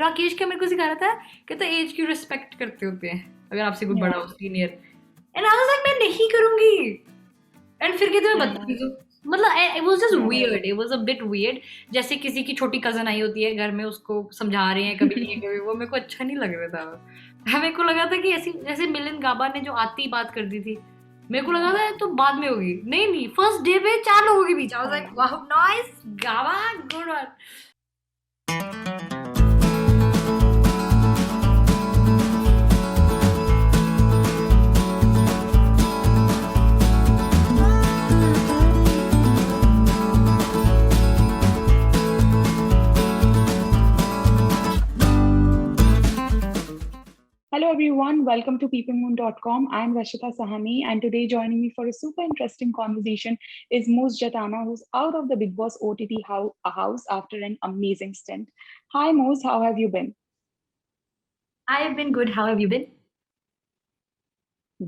राकेश क्या मेरे को सिखा रहा था कि तो एज की रिस्पेक्ट करते होते हैं अगर आपसे कोई बड़ा हो, senior. And I was like मैं नहीं करूंगी. एंड फिर कहते मैं बदतमीज हूँ. मतलब it was just weird, it was a bit weird. जैसे किसी की छोटी कजन आई होती है घर में, उसको समझा रहे हैं कभी नहीं कभी, वो मेरे को अच्छा नहीं लग रहा था. मेरे को लगा था कि ऐसी जैसे मिलिंद गाबा ने जो आती ही बात कर दी थी, मेरे को लगा था तो बाद में होगी. नहीं नहीं, फर्स्ट डे पे 4 लोगों के बीच. I was like wow nice Gaba, good one. Hello everyone, welcome to PeepingMoon.com. I'm Rashita Sahani, and today joining me for a super interesting conversation is Moose Jattana, who's out of the Bigg Boss OTT house after an amazing stint. Hi Moose, how have you been? I have been good. How have you been?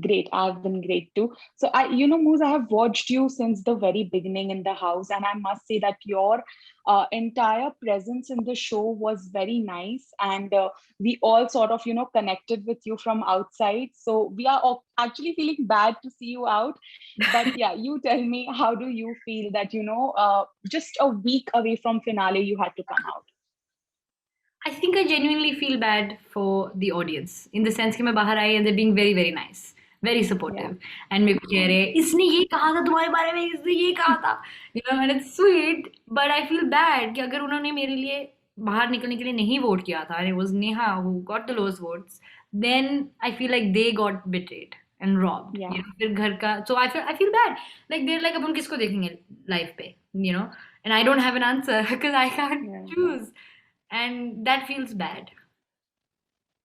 Great, I've been great too. So Moose, I have watched you since the very beginning in the house, and I must say that your entire presence in the show was very nice, and we all sort of, connected with you from outside. So we are actually feeling bad to see you out. But yeah, you tell me, how do you feel that, just a week away from finale, you had to come out? I think I genuinely feel bad for the audience in the sense कि मैं बाहर आई and they're being very very nice, very supportive, and मेरे को कह रहे हैं इसने ये कहा था तुम्हारे बारे में, इसने ये कहा था, and it's sweet, but I feel bad कि अगर उन्होंने मेरे लिए बाहर निकलने के लिए नहीं वोट किया था, and it was Neha who got the lowest votes, then I feel like they got betrayed and robbed. Yeah. फिर घर का, so I feel bad, like they're like अपन किसको देखेंगे live पे, and I don't have an answer because I can't choose. And that feels bad.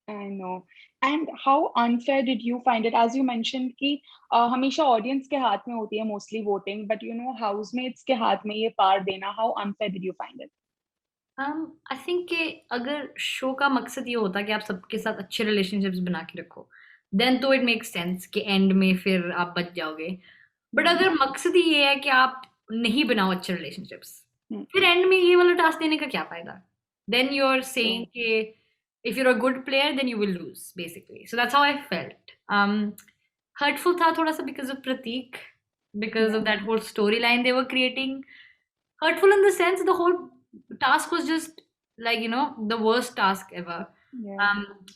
I know. And how unfair did you find it? As you mentioned कि हमेशा audience के हाथ में होती है mostly voting, but housemates के हाथ में ये पार देना, how unfair did you find it? I think कि अगर शो का मकसद ये होता कि आप सबके साथ अच्छे relationships बना के रखो, then तो it makes sense कि end में फिर आप बच जाओगे. But अगर मकसद ही ये है कि आप नहीं बनाओ अच्छे relationships, फिर end में ये वाला task देने का क्या फायदा? Then you're saying कि if you're a good player, then you will lose, basically. So that's how I felt. Hurtful था थोड़ा सा because of Pratik, because of that whole storyline they were creating. Hurtful in the sense the whole task was just like, the worst task ever.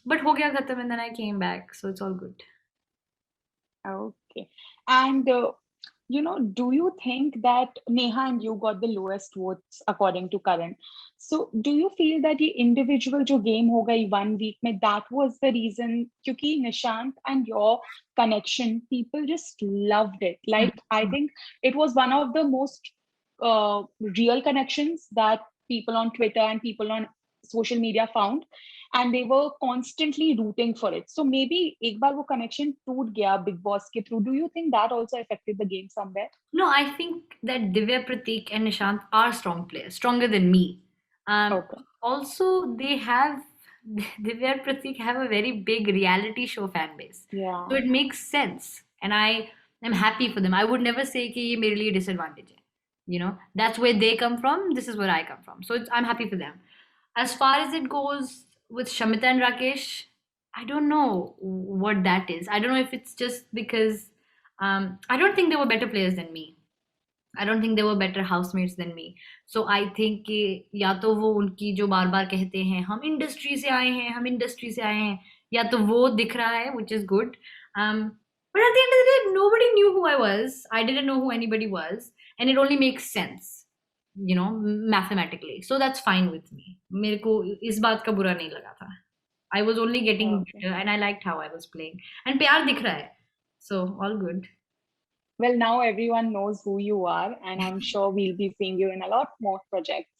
But हो गया खत्म, and then I came back, so it's all good. Okay. And do you think that Neha and you got the lowest votes according to Karan? So do you feel that the individual जो game हो गई 1 week में, that was the reason? क्योंकि Nishant and your connection, people just loved it. Like I think it was one of the most real connections that people on Twitter and people on social media found, and they were constantly rooting for it. So maybe एक बार वो connection टूट गया Bigg Boss के through. Do you think that also affected the game somewhere? No, I think that Divya, Pratik and Nishant are strong players, stronger than me. Okay. Also, Divya and Pratik have a very big reality show fan base. Yeah. So it makes sense. And I am happy for them. I would never say कि ये मेरे लिए disadvantage है. That's where they come from. This is where I come from. So I'm happy for them. As far as it goes with Shamita and Rakesh, I don't know what that is. I don't know if it's just because I don't think they were better players than me. I don't think they were better housemates than me. So I think कि या तो वो उनकी जो बार बार कहते हैं हम industry से आए हैं, या तो वो दिख रहा है, which is good. But at the end of the day, nobody knew who I was. I didn't know who anybody was, and it only makes sense, mathematically. So that's fine with me. मेरे को इस बात का बुरा नहीं लगा था. I was only getting better, and I liked how I was playing. And प्यार दिख रहा है, so all good. Well, now everyone knows who you are, and I'm sure we'll be seeing you in a lot more projects.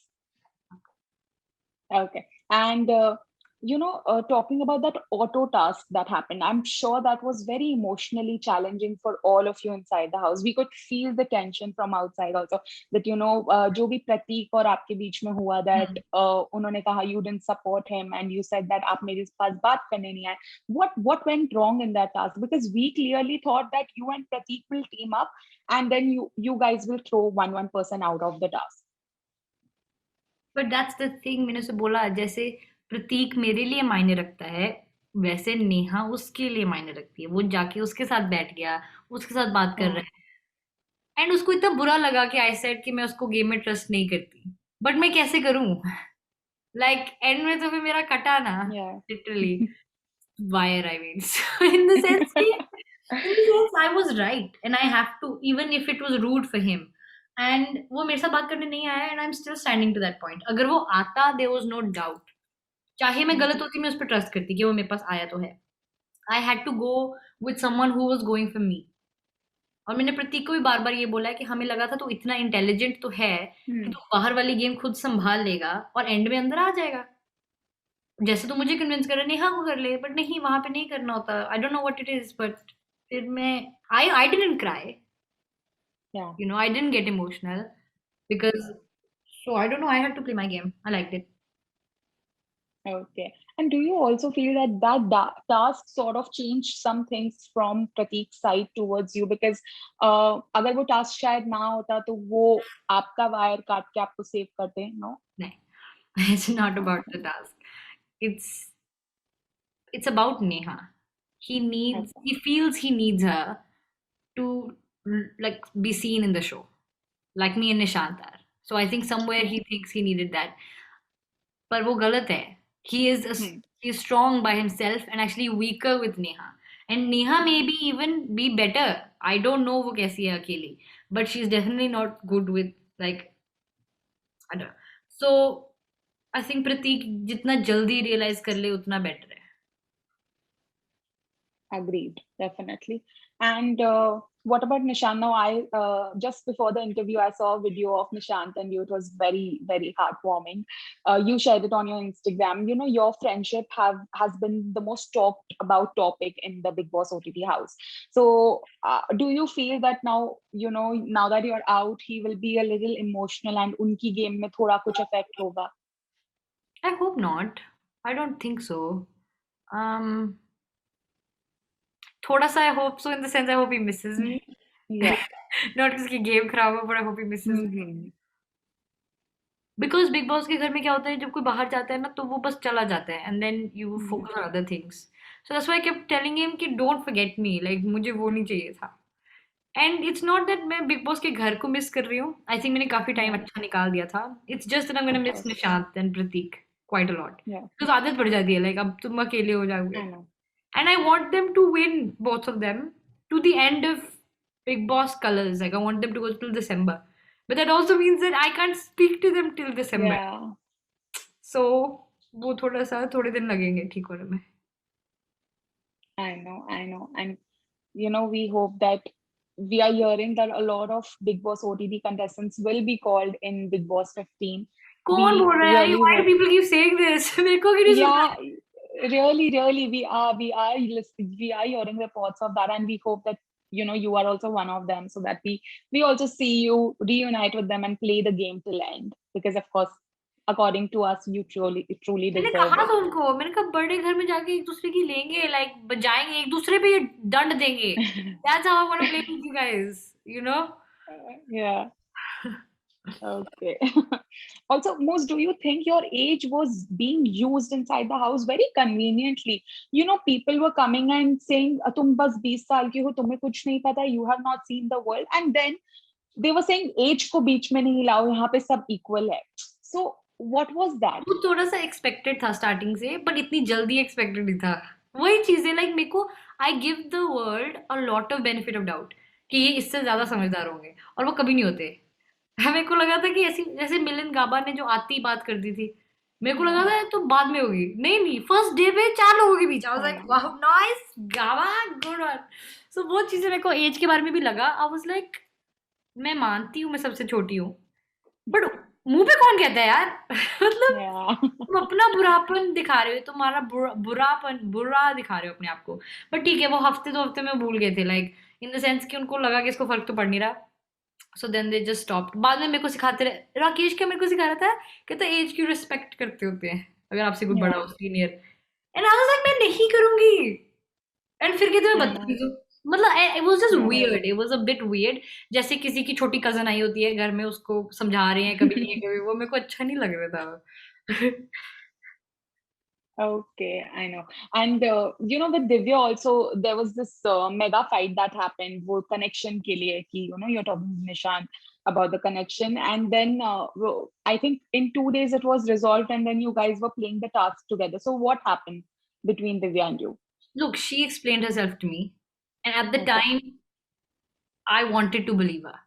Okay. And, talking about that auto task that happened, I'm sure that was very emotionally challenging for all of you inside the house. We could feel the tension from outside also, that, जो भी प्रतीक और आपके बीच में हुआ, that उन्होंने कहा you didn't support him, and you said that आप मेरे पास बात करने नहीं आए. What went wrong in that task? Because we clearly thought that you and Pratik will team up, and then you guys will throw one person out of the task. But that's the thing, मैंने उसे बोला, जैसे प्रतीक मेरे लिए मायने रखता है, वैसे नेहा उसके लिए मायने रखती है। वो जाके उसके साथ बैठ गया, उसके साथ बात कर रहा हाँ, है, एंड उसको इतना बुरा लगा कि आई सेड कि मैं उसको गेम में ट्रस्ट नहीं करती। बट मैं कैसे करूं? लाइक एंड में तो फिर मेरा कटा ना, yeah. Literally wire, I mean. So in the sense कि in the sense I was right and I have to, even if it was rude for him, and वो मेरे साथ बात करने नहीं आया, and I'm still standing to that point। अगर वो आता, there was no doubt, चाहे मैं गलत होती मैं उस पर ट्रस्ट करती कि वो मेरे पास आया तो है। I had to go with someone who was going for me. और मैंने प्रतीक को भी बार बार ये बोला है कि हमें लगा था तू इतना इंटेलिजेंट तो है कि Hmm. तू बाहर वाली गेम खुद संभाल लेगा और एंड में अंदर आ जाएगा। जैसे तू मुझे कन्विंस कर रहा है नेहा को कर ले, बट नहीं, वहां पे नहीं करना होता। I don't know what it is, but फिर मैं I didn't cry, Yeah. You know, I didn't get emotional because, so I don't know, I had to play my game, I liked it. Okay. And do you also feel that task sort of changed some things from Pratik's side towards you? Because अगर वो task शायद ना होता तो वो आपका wire काट के आपको सेव करते, no? नहीं, it's not about the Okay. Task, it's it's about Neha. Okay. He feels he needs her to like be seen in the show, like me and Nishant are. So I think somewhere Yeah. he thinks he needed that, पर वो गलत है। Hmm. He is strong by himself and actually weaker with Neha. And Neha may be even be better. I don't know वो कैसी है अकेली, but she's definitely not good with like, I don't know. So I think प्रतीक जितना जल्दी realize कर ले उतना better है। Agreed, definitely. And what about Nishant? Now, I just before the interview, I saw a video of Nishant and you. It was very, very heartwarming. You shared it on your Instagram. You know, your friendship has been the most talked about topic in the Bigg Boss OTT house. So, do you feel that now, you know, now that you're out, he will be a little emotional and unki game में थोड़ा कुछ effect होगा? I hope not. I don't think so. Um, थोड़ा सा I hope so in the sense I hope he misses me. Yeah. Not because उसकी game खराब हो, but I hope he misses me. Mm-hmm. Because big boss के घर में क्या होता है, जब कोई बाहर जाता है ना तो वो बस चला जाता है and then you Yeah. focus on other things. So that's why I kept telling him कि don't forget me, like मुझे वो नहीं चाहिए था। And it's not that मैं बिग बॉस के घर को मिस कर रही हूँ। I think मैंने काफी टाइम Yeah. अच्छा निकाल दिया था। It's just that I'm Of gonna miss course. Nishant and Prateek quite a lot. Yeah. Because आदत पड़ जाती है, like अब तुम अकेले हो जाओगे। I know. And I want them to win, both of them, to the end of Big Boss colors. Like I want them to go till December. But that also means that I can't speak to them till December. Yeah. So वो थोड़ा सा थोड़े दिन लगेंगे ठीक होने में। I know, I know. And you know, we hope that we are hearing that a lot of Big Boss OTT contestants will be called in Big Boss 15. कौन We बोल रहा है यार? really Why do hope. people keep saying this? मेरे को क्यों नहीं सुन Yeah, रहा? really, we are hearing reports of that, and we hope that you know you are also one of them, so that we also see you reunite with them and play the game till end. Because of course, according to us, you truly मैंने deserve कहा it. था उनको, मैंने कहा बड़े घर में जाके एक दूसरे की लेंगे, लाइक बजाएंगे एक दूसरे पे, ये दंड देंगे। That's how I want to play with you guys, you know? Yeah. Okay. Also, Moose, do you think your age was being used inside the house very conveniently? You know, people were coming and saying, "तुम बस 20 साल की हो, तुम्हें कुछ नहीं पता, you have not seen the world." And then they were saying, age को बीच में नहीं लाओ, यहाँ पे सब equal है. So, what was that? वो थोड़ा सा एक्सपेक्टेड था स्टार्टिंग से, बट इतनी जल्दी एक्सपेक्टेड नहीं था। वही चीज है, लाइक मेरे को, I give the world a lot of benefit of doubt कि ये इससे ज्यादा समझदार होंगे, और वो कभी नहीं होते। मेरे को लगा था कि ऐसी जैसे मिलिंद गाबा ने जो आती ही बात कर दी थी, मेरे को लगा Yeah, था ये तो बाद में होगी। नहीं नहीं, फर्स्ट डे पे 4 लोगों के बीच, I was I like know. Wow nice Gaba, good one. So वो चीजें मेरे को एज के बारे में भी लगा। आई वाज लाइक मैं मानती हूँ मैं सबसे छोटी हूँ, बट मुंह पे कौन कहता है यार? मतलब Yeah. तुम अपना बुरापन दिखा रहे हो, तुम्हारा बुरापन बुरा दिखा रहे हो अपने आप को। बट ठीक है, वो हफ्ते 2 हफ्ते में भूल गए थे, लाइक इन द सेंस कि उनको लगा कि इसको फर्क तो पड़ नहीं रहा। So then they just stopped. बाद में मेरे को सिखाते रहे, राकेश क्या मेरे को सिखा रहा था, कहता एज की रिस्पेक्ट करते होते हैं अगर आपसे कोई बड़ा Yeah, हो, senior. And I was like मैं नहीं करूंगी, एंड फिर कहते मैं I know. बदतमीज हूँ। मतलब it was just Yeah. Weird, it was a bit weird. जैसे किसी की छोटी कजन आई होती है घर में, उसको समझा रहे हैं, कभी नहीं कभी वो, मेरे को अच्छा नहीं लग रहा था। Okay, I know. And with Divya also, there was this mega fight that happened, wo connection ke liye, ki, you're talking to Nishant about the connection. And then I think in 2 days it was resolved, and then you guys were playing the task together. So what happened between Divya and you? Look, she explained herself to me, and at the Okay. time, I wanted to believe her.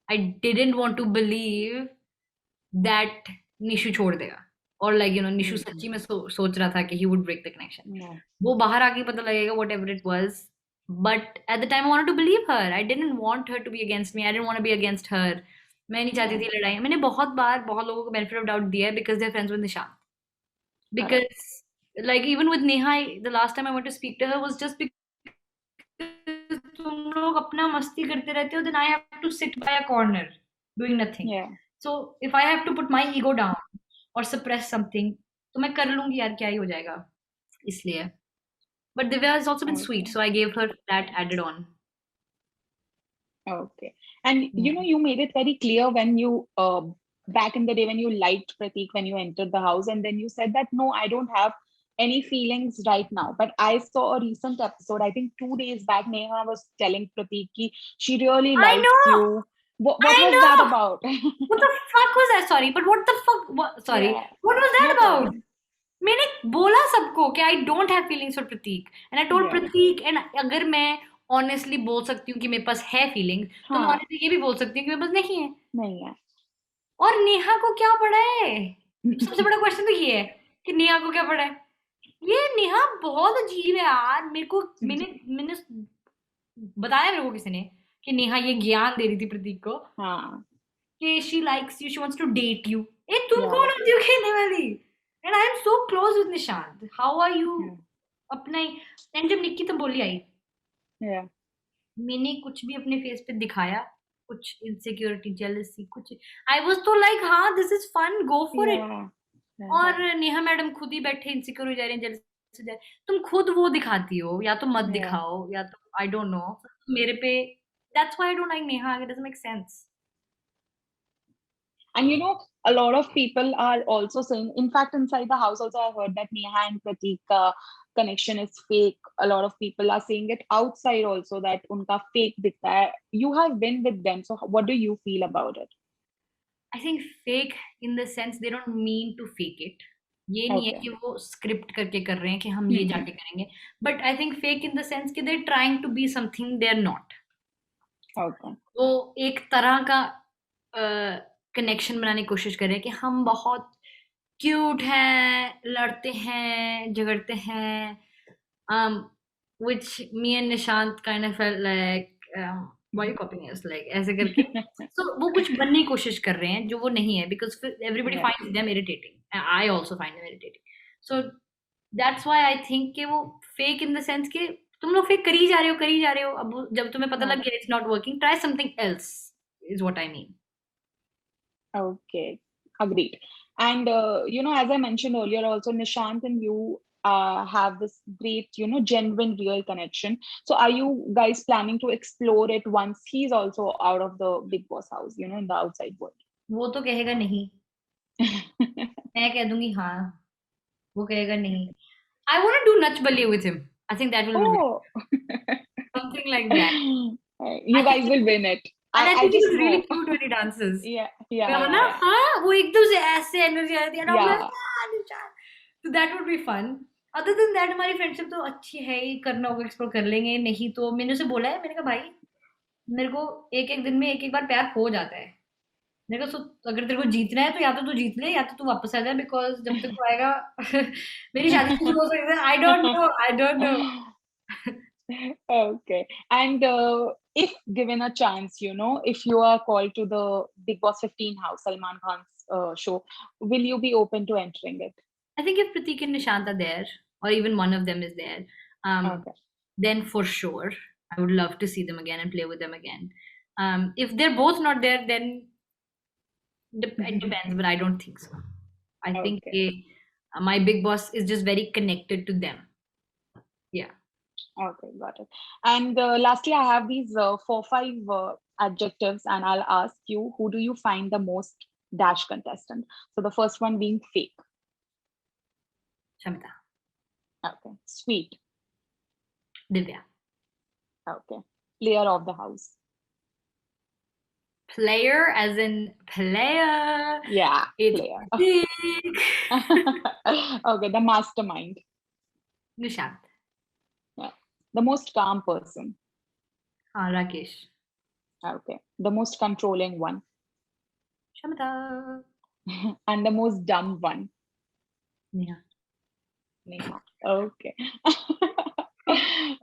I didn't want to believe that Nishu छोड़ देगा, और like Nishu Mm-hmm. सच्ची में सोच रहा था कि he would break the connection. No. वो बाहर आके पता लगेगा whatever it was. But at the time I wanted to believe her. I didn't want her to be against me. I didn't want to be against her. मैं नहीं चाहती Yeah. थी लड़ाई. मैंने बहुत बार बहुत लोगों को benefit of doubt दिया है because they're friends with Nishant. Correct. Because like even with Neha, the last time I went to speak to her was just because तुम लोग अपना मस्ती करते रहते हो, then I have to sit by a corner doing nothing. Yeah. So if I have to put my ego down or suppress something, तो मैं कर लूंगी यार, क्या ही हो जाएगा, इसलिए. But Divya has also been sweet, Okay. so I gave her that added on. Okay. And Yeah. you made it very clear when you back in the day when you liked Pratik when you entered the house, and then you said that no, I don't have any feelings right now. But I saw a recent episode, I think 2 days back, Neha was telling Pratik ki she really I likes know, you. What I was that know. about? What the fuck was that? Sorry, but what the fuck? What, sorry, Yeah, what was that no about? problem. मैंने बोला सबको कि I don't have feelings for Prateek, and I told Yeah. Prateek. एंड अगर मैं honestly बोल सकती हूँ कि मेरे पास है फीलिंग, तो मैं हाँ, ऑनेस्टली ये भी बोल सकती हूँ कि मेरे पास नहीं है. नहीं है. और नेहा को क्या पड़ा है? सबसे बड़ा क्वेश्चन तो ये है कि नेहा को क्या पड़ा है. ये नेहा बहुत अजीब है यार. मेरे को मैंने मैंने बताया मेरे को किसी ने कि नेहा ये ज्ञान दे रही थी प्रतीक को हाँ, कि she likes you, she wants to date you. ए तुम yeah, कौन होती हो कहने वाली? And I am so close with Nishant. How are you yeah, अपना ही. एंड जब निक्की तो बोली आई, yeah, मैंने कुछ भी अपने फेस पे दिखाया, कुछ इनसिक्योरिटी, जेलसी, कुछ, आई वाज तो लाइक हाँ this is fun, go for it. yeah, yeah, और नेहा मैडम खुद ही बैठे इनसिक्योर हो जा रही हैं, जेलस हो जा रही हैं. तुम खुद वो दिखाती हो, या तो मत yeah. दिखाओ, या तो आई डोंट नो मेरे पे. That's why I don't like Neha. It doesn't make sense. And a lot of people are also saying, in fact, inside the house also, I heard that Neha and Pratik connection is fake. A lot of people are saying it outside also that unka fake दिखता है. You have been with them, so what do you feel about it? I think fake in the sense they don't mean to fake it. ये नहीं है Okay. कि वो script करके कर रहे हैं कि हम ये Hmm. जाके करेंगे. But I think fake in the sense कि they trying to be something they are not. Okay. वो एक तरह का कनेक्शन बनाने की कोशिश कर रहे हैं कि हम बहुत क्यूट हैं, लड़ते हैं, झगड़ते हैं. Which me and Nishant kind of felt like, why are you copying us? Like ऐसे करके. So वो कुछ बनने की कोशिश कर रहे हैं जो वो नहीं है, because everybody Yeah. finds them irritating. And I also find them irritating. So that's why I think कि वो fake in the sense कि तुम लोग fake कर ही जा रहे हो. अब जब तुम्हें पता लग Yeah. गया it's not working, try something else, is what I mean. Okay, agreed. And as I mentioned earlier, also Nishant and you have this great, genuine, real connection. So, are you guys planning to explore it once he's also out of the Big Boss house, in the outside world? वो तो कहेगा नहीं, मैं कह दूंगी हाँ. वो कहेगा नहीं. I want to do Nach Baliye with him. I think that will be Oh, something like that. you I think guys will win it. and I I think just he's really know. cute when he dances. Yeah, yeah, है yeah, ना? yeah. हाँ, वो एकदम से ऐसे energy आती है, and I'm like Yeah. "Ah, Nishan." So that would be fun. Other than that हमारी फ्रेंडशिप तो अच्छी है ही. करना होगा एक्सप्लोर कर लेंगे. नहीं तो मैंने उसे बोला है, मैंने कहा भाई मेरे को एक एक दिन में एक एक बार प्यार हो जाता है. मेरे को अगर तेरे को जीतना है तो या तो तू जीत ले, या तो तू वापस आ जा, बिकॉज जब तक वो आएगा मेरी शादी शुरू हो सकती है. आई don't know, I don't no. Okay. And if given a chance, if you are called to the Big Boss 15 house, Salman Khan's show, will you be open to entering it? I think if Pratik and Nishant are there, or even one of them is there, um, Okay. then for sure, I would love to see them again and play with them again. If they're both not there, then it depends, but I don't think so. I think Okay. my big boss is just very connected to them. Yeah. Okay, got it. And lastly, I have these 4, 5 adjectives, and I'll ask you, who do you find the most dash contestant? So the first one being fake. Shamita. Okay. Sweet. Divya. Okay. Player of the house. Player as in player. Yeah, It's player. Pratik. Okay, the mastermind. Nishant. Yeah. The most calm person. Rakesh. Okay. The most controlling one. Shamita. And the most dumb one. Neha. Neha. Okay.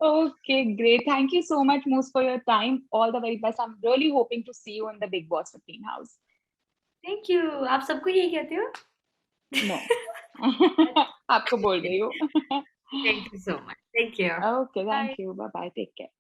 Okay, great. Thank you so much, Moose, for your time. All the very best. I'm really hoping to see you in the Bigg Boss 15 house. Thank you. आप सबको यही कहते हो? No. आपको बोल रही हूँ. Thank you so much. Thank you. Okay, Bye. thank you. Bye bye. Take care.